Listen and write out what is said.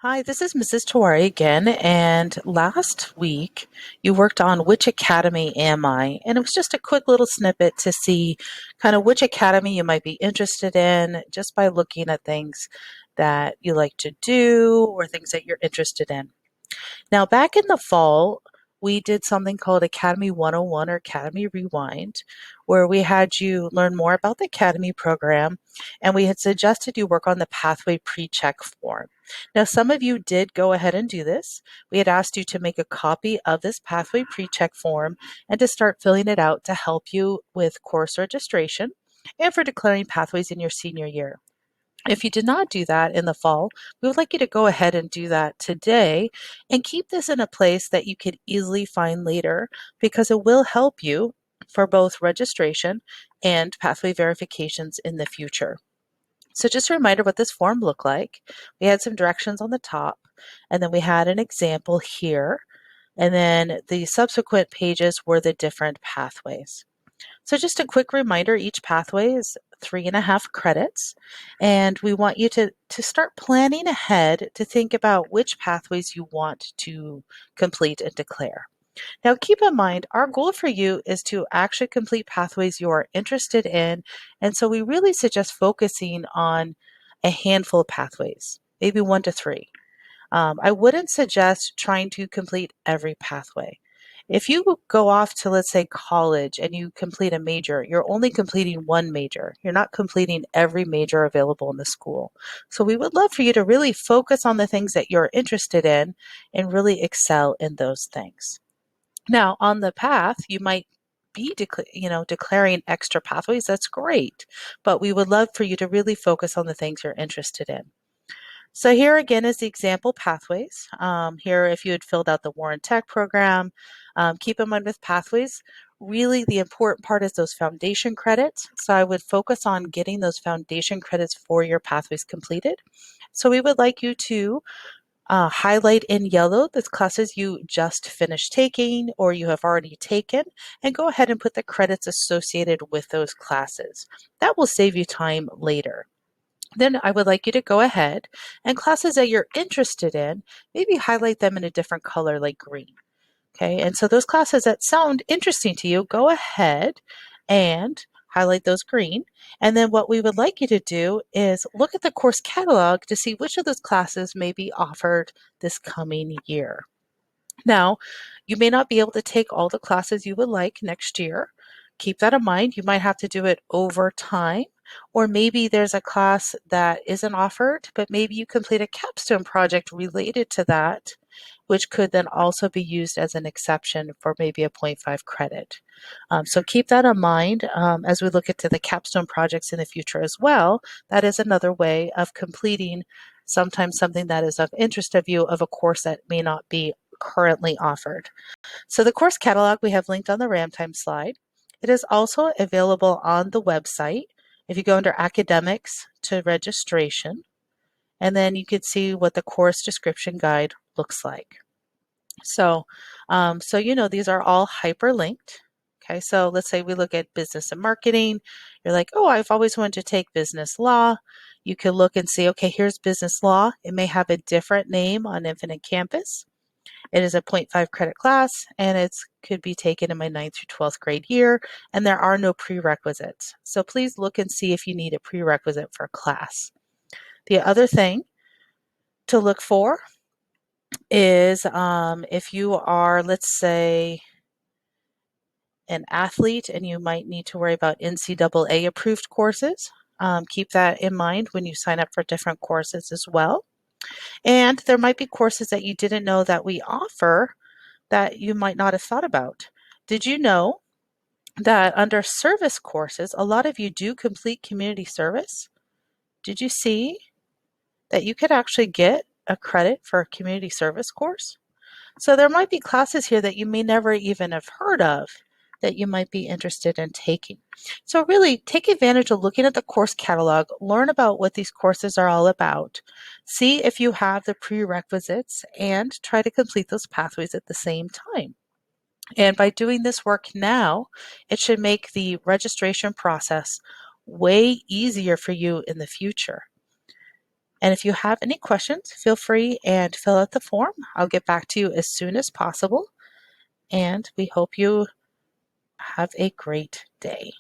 Hi, this is Mrs. Tawari again, and last week you worked on Which Academy Am I? And it was just a quick little snippet to see kind of which academy you might be interested in just by looking at things that you like to do or things that you're interested in. Now, back in the fall, we did something called Academy 101 or Academy Rewind, where we had you learn more about the Academy program, and we had suggested you work on the Pathway Pre-Check form. Now, some of you did go ahead and do this. We had asked you to make a copy of this Pathway Pre-Check form and to start filling it out to help you with course registration and for declaring pathways in your senior year. If you did not do that in the fall, we would like you to go ahead and do that today and keep this in a place that you could easily find later because it will help you for both registration and pathway verifications in the future. So just a reminder what this form looked like. We had some directions on the top, and then we had an example here, and then the subsequent pages were the different pathways. So just a quick reminder, each pathway is 3.5 credits, and we want you to start planning ahead to think about which pathways you want to complete and declare. Now keep in mind, our goal for you is to actually complete pathways you are interested in, and so we really suggest focusing on a handful of pathways, maybe 1 to 3. I wouldn't suggest trying to complete every pathway. If you go off to, let's say, college and you complete a major, you're only completing one major. You're not completing every major available in the school. So we would love for you to really focus on the things that you're interested in and really excel in those things. Now, on the path, you might be declaring extra pathways. That's great. But we would love for you to really focus on the things you're interested in. So here again is the example pathways. Here, if you had filled out the Warren Tech program, keep in mind with pathways, really the important part is those foundation credits. So I would focus on getting those foundation credits for your pathways completed. So we would like you to highlight in yellow the classes you just finished taking or you have already taken, and go ahead and put the credits associated with those classes. That will save you time later. Then I would like you to go ahead and classes that you're interested in, maybe highlight them in a different color like green. Okay, and so those classes that sound interesting to you, go ahead and highlight those green. And then what we would like you to do is look at the course catalog to see which of those classes may be offered this coming year. Now, you may not be able to take all the classes you would like next year. Keep that in mind. You might have to do it over time, or maybe there's a class that isn't offered, but maybe you complete a capstone project related to that, which could then also be used as an exception for maybe a 0.5 credit. So keep that in mind as we look into the capstone projects in the future as well. That is another way of completing sometimes something that is of interest of you of a course that may not be currently offered. So the course catalog we have linked on the Ramtime slide. It is also available on the website. If you go under academics to registration, and then you can see what the course description guide looks like. So, these are all hyperlinked. Okay, so let's say we look at business and marketing. You're like, oh, I've always wanted to take business law. You can look and see, okay, here's business law. It may have a different name on Infinite Campus. It is a 0.5 credit class, and it could be taken in my 9th through 12th grade year, and there are no prerequisites. So please look and see if you need a prerequisite for a class. The other thing to look for is if you are, let's say, an athlete and you might need to worry about NCAA approved courses. Keep that in mind when you sign up for different courses as well. And there might be courses that you didn't know that we offer that you might not have thought about. Did you know that under service courses, a lot of you do complete community service? Did you see that you could actually get a credit for a community service course? So there might be classes here that you may never even have heard of that you might be interested in taking. So really take advantage of looking at the course catalog, learn about what these courses are all about, see if you have the prerequisites, and try to complete those pathways at the same time. And by doing this work now, it should make the registration process way easier for you in the future. And if you have any questions, feel free and fill out the form. I'll get back to you as soon as possible. And we hope you have a great day.